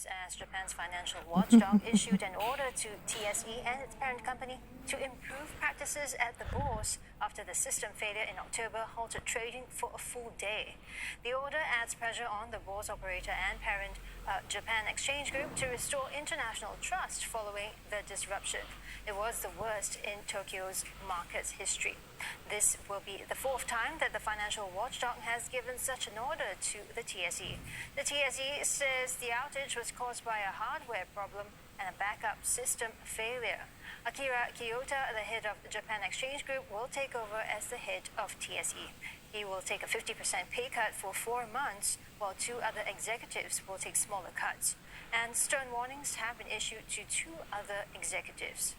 arrives as Japan's financial watchdog issued an order to TSE and its parent company to improve practices at the bourse after the system failure in October halted trading for a full day. The order adds pressure on the bourse operator and parent Japan Exchange Group to restore international trust following the disruption. It was the worst in Tokyo's market's history. This will be the fourth time that the financial watchdog has given such an order to the TSE. The TSE says the outage was caused by a hardware problem and a backup system failure. Akira Kiyota, the head of the Japan Exchange Group, will take over as the head of TSE. He will take a 50% pay cut for 4 months, while 2 other executives will take smaller cuts. And stern warnings have been issued to 2 other executives.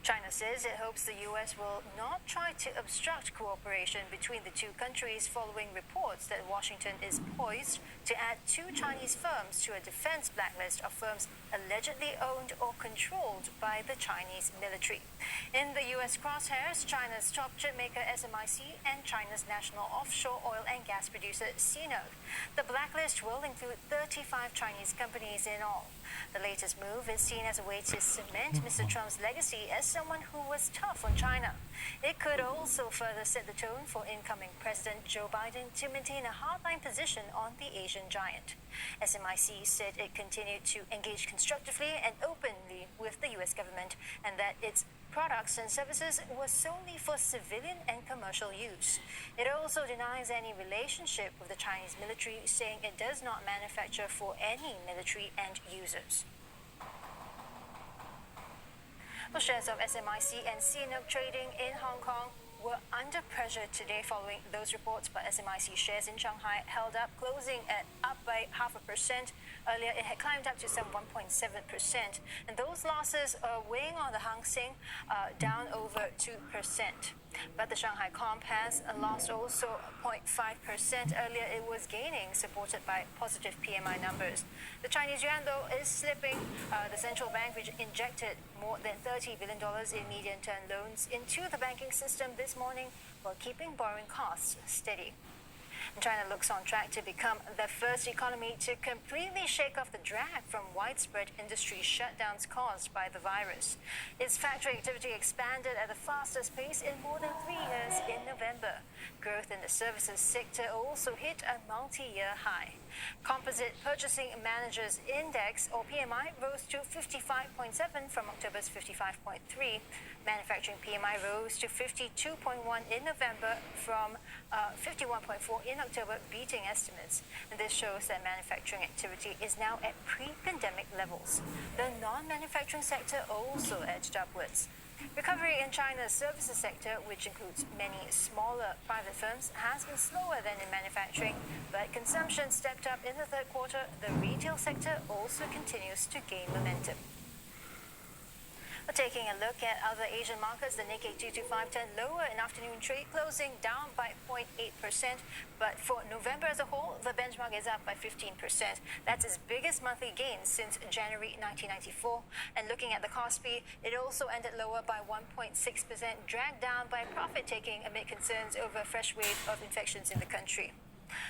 China says it hopes the U.S. will not try to obstruct cooperation between the two countries following reports that Washington is poised to add 2 Chinese firms to a defense blacklist of firms allegedly owned or controlled by the Chinese military. In the U.S. crosshairs, China's top chipmaker SMIC and China's national offshore oil and gas producer CNOOC. The blacklist will include 35 Chinese companies in all. The latest move is seen as a way to cement Mr. Trump's legacy as someone who was tough on China. It could also further set the tone for incoming President Joe Biden to maintain a hardline position on the Asian giant. SMIC said it continued to engage constructively and openly with the U.S. government and that its products and services were solely for civilian and commercial use. It also denies any relationship with the Chinese military, saying it does not manufacture for any military end users. The shares of SMIC and CNOOC trading in Hong Kong were under pressure today following those reports, but SMIC shares in Shanghai held up, closing up by 0.5%. Earlier, it had climbed up to some 1.7%, and those losses are weighing on the Hang Seng, down over 2%. But the Shanghai Comp has lost also 0.5%. Earlier, it was gaining, supported by positive PMI numbers. The Chinese yuan, though, is slipping. The central bank, which injected more than $30 billion in medium-term loans into the banking system this morning, while keeping borrowing costs steady. China looks on track to become the first economy to completely shake off the drag from widespread industry shutdowns caused by the virus. Its factory activity expanded at the fastest pace in more than 3 years in November. Growth in the services sector also hit a multi-year high. Composite Purchasing Managers Index, or PMI, rose to 55.7 from October's 55.3. Manufacturing PMI rose to 52.1 in November from 51.4 in October, beating estimates. And this shows that manufacturing activity is now at pre-pandemic levels. The non-manufacturing sector also edged upwards. Recovery in China's services sector, which includes many smaller private firms, has been slower than in manufacturing, but consumption stepped up in the third quarter. The retail sector also continues to gain momentum. Taking a look at other Asian markets, the Nikkei 225 turned lower in afternoon trade, closing down by 0.8%. But for November as a whole, the benchmark is up by 15%. That's its biggest monthly gain since January 1994. And looking at the Kospi, it also ended lower by 1.6%, dragged down by profit-taking amid concerns over a fresh wave of infections in the country.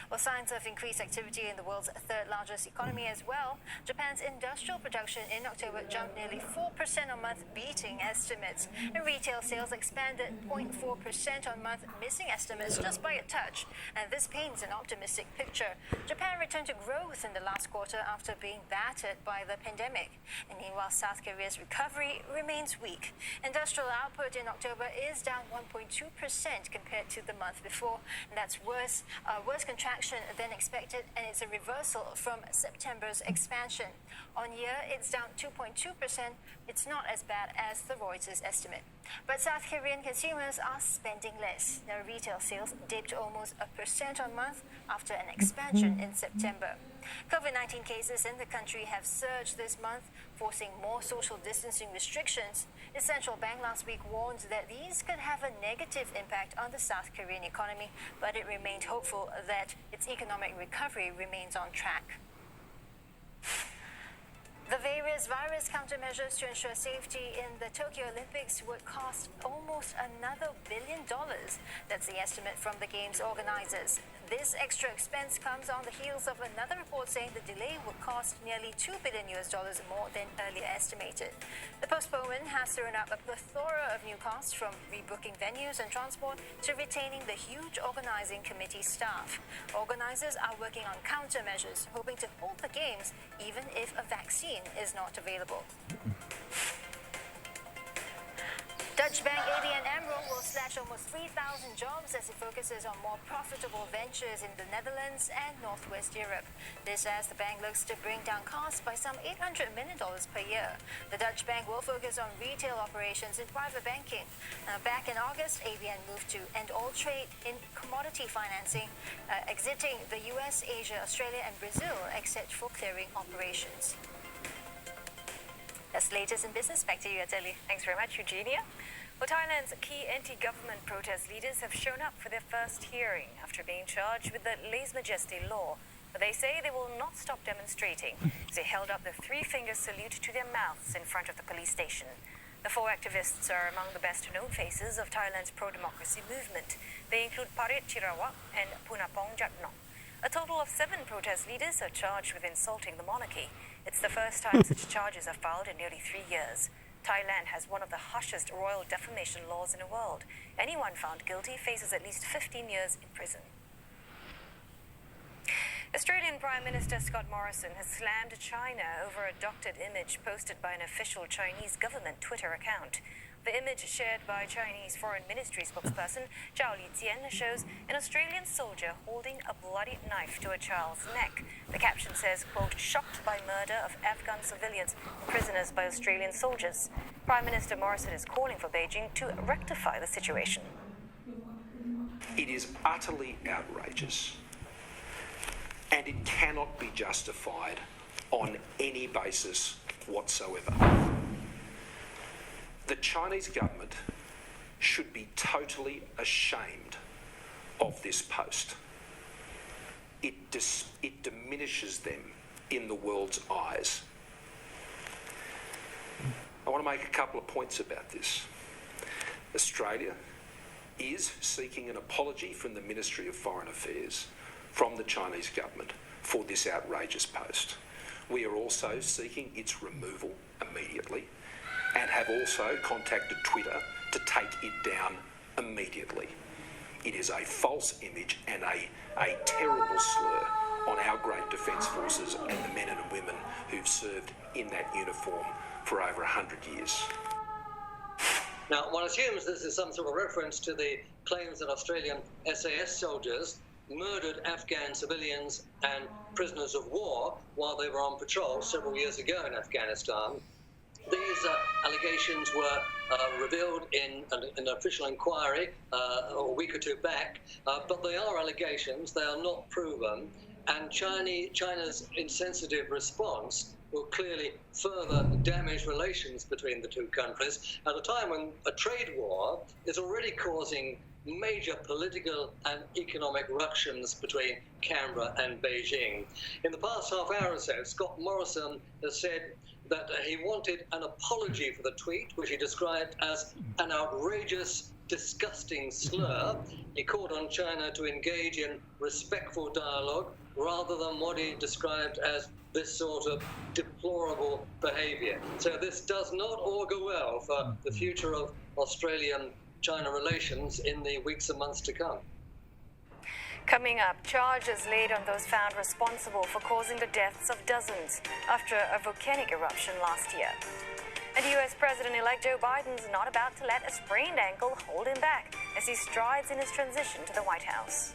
Well, signs of increased activity in the world's third largest economy as well. Japan's industrial production in October jumped nearly 4% on month, beating estimates. And retail sales expanded 0.4% on month, missing estimates just by a touch. And this paints an optimistic picture. Japan returned to growth in the last quarter after being battered by the pandemic. And meanwhile, South Korea's recovery remains weak. Industrial output in October is down 1.2% compared to the month before. And that's worse contraction than expected, and it's a reversal from September's expansion. On year, it's down 2.2%. It's not as bad as the Reuters estimate. But South Korean consumers are spending less. Their retail sales dipped almost 1% on month after an expansion in September. COVID-19 cases in the country have surged this month, forcing more social distancing restrictions. The central bank last week warned that these could have a negative impact on the South Korean economy, but it remained hopeful that its economic recovery remains on track. The various virus countermeasures to ensure safety in the Tokyo Olympics would cost almost another $1 billion. That's the estimate from the Games organizers. This extra expense comes on the heels of another report saying the delay would cost nearly $2 billion more than earlier estimated. The postponement has thrown up a plethora of new costs, from rebooking venues and transport to retaining the huge organizing committee staff. Organizers are working on countermeasures, hoping to hold the games even if a vaccine is not available. Dutch bank ABN AMRO will slash almost 3,000 jobs as it focuses on more profitable ventures in the Netherlands and Northwest Europe. This as the bank looks to bring down costs by some $800 million per year. The Dutch bank will focus on retail operations in private banking. Back in August, ABN moved to end all trade in commodity financing, exiting the US, Asia, Australia and Brazil except for clearing operations. That's the latest in business. Back to you, Ateli. Thanks very much, Eugenia. Well, Thailand's key anti-government protest leaders have shown up for their first hearing after being charged with the lèse-majesté law. But they say they will not stop demonstrating as they held up the three-finger salute to their mouths in front of the police station. The four activists are among the best-known faces of Thailand's pro-democracy movement. They include Parit Chirawak and Punapong Jatnok. A total of 7 protest leaders are charged with insulting the monarchy. It's the first time such charges are filed in nearly 3 years. Thailand has one of the harshest royal defamation laws in the world. Anyone found guilty faces at least 15 years in prison. Australian Prime Minister Scott Morrison has slammed China over a doctored image posted by an official Chinese government Twitter account. The image shared by Chinese Foreign Ministry spokesperson Zhao Lijian shows an Australian soldier holding a bloody knife to a child's neck. The caption says, quote, "shocked by murder of Afghan civilians and prisoners by Australian soldiers." Prime Minister Morrison is calling for Beijing to rectify the situation. It is utterly outrageous, and it cannot be justified on any basis whatsoever. The Chinese government should be totally ashamed of this post. It diminishes them in the world's eyes. I want to make a couple of points about this. Australia is seeking an apology from the Ministry of Foreign Affairs from the Chinese government for this outrageous post. We are also seeking its removal immediately, and have also contacted Twitter to take it down immediately. It is a false image and a terrible slur on our great defence forces and the men and women who've served in that uniform for over 100 years. Now, one assumes this is some sort of reference to the claims that Australian SAS soldiers murdered Afghan civilians and prisoners of war while they were on patrol several years ago in Afghanistan. These allegations were revealed in an official inquiry a week or two back, but they are allegations, they are not proven, and China's insensitive response will clearly further damage relations between the two countries at a time when a trade war is already causing major political and economic ructions between Canberra and Beijing. In the past half hour or so, Scott Morrison has said that he wanted an apology for the tweet, which he described as an outrageous, disgusting slur. He called on China to engage in respectful dialogue rather than what he described as this sort of deplorable behaviour. So this does not augur well for the future of Australian-China relations in the weeks and months to come. Coming up, charges laid on those found responsible for causing the deaths of dozens after a volcanic eruption last year. And US President-elect Joe Biden's not about to let a sprained ankle hold him back as he strides in his transition to the White House.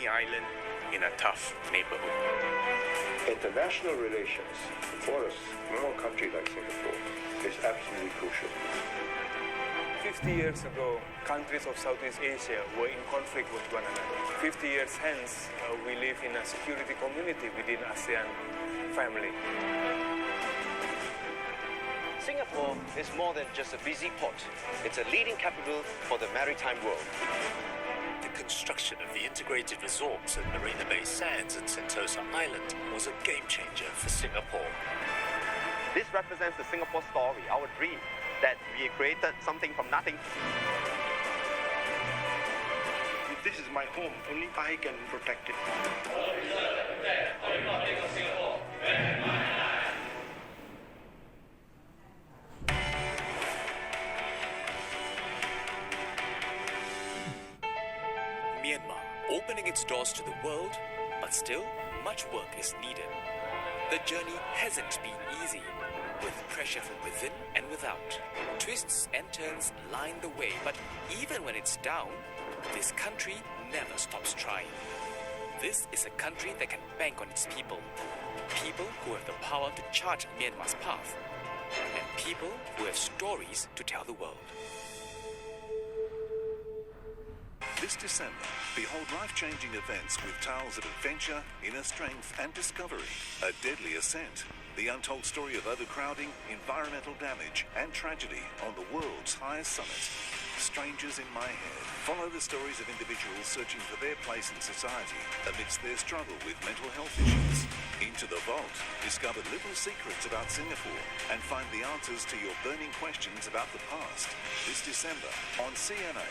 Island in a tough neighborhood. International relations for a small country like Singapore is absolutely crucial. 50 years ago, countries of Southeast Asia were in conflict with one another. 50 years hence, we live in a security community within ASEAN family. Singapore is more than just a busy port. It's a leading capital for the maritime world. The construction of the integrated resorts at Marina Bay Sands and Sentosa Island was a game changer for Singapore. This represents the Singapore story, our dream, that we created something from nothing. If this is my home, only I can protect it. Myanmar opening its doors to the world, but still much work is needed. The journey hasn't been easy, with pressure from within and without. Twists and turns line the way, but even when it's down, this country never stops trying. This is a country that can bank on its people. People who have the power to chart Myanmar's path. And people who have stories to tell the world. This December, behold life-changing events with tales of adventure, inner strength and discovery. A deadly ascent. The untold story of overcrowding, environmental damage and tragedy on the world's highest summit. Strangers in My Head. Follow the stories of individuals searching for their place in society amidst their struggle with mental health issues. Into the Vault. Discover little secrets about Singapore and find the answers to your burning questions about the past. This December on CNA.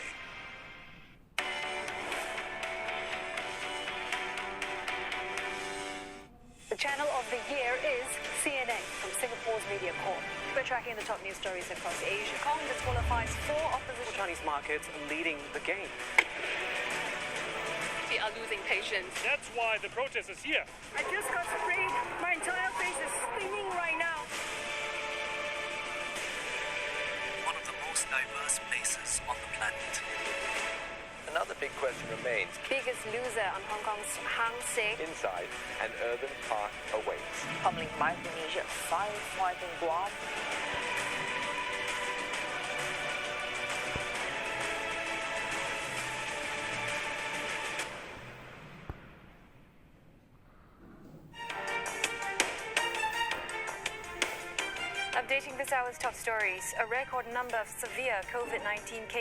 The channel of the year is CNA from Singapore's Media Corp. We're tracking the top news stories across Asia. Kong disqualifies 4 opposition. Chinese markets are leading the game. We are losing patience. That's why the protest is here. I just got sprayed. My entire face is stinging right now. One of the most diverse places on the planet. Another big question remains. Biggest loser on Hong Kong's Hang Seng. Inside, an urban park awaits. Pummeling Micronesia, firefighting Guam. Updating this hour's top stories, a record number of severe COVID-19 cases.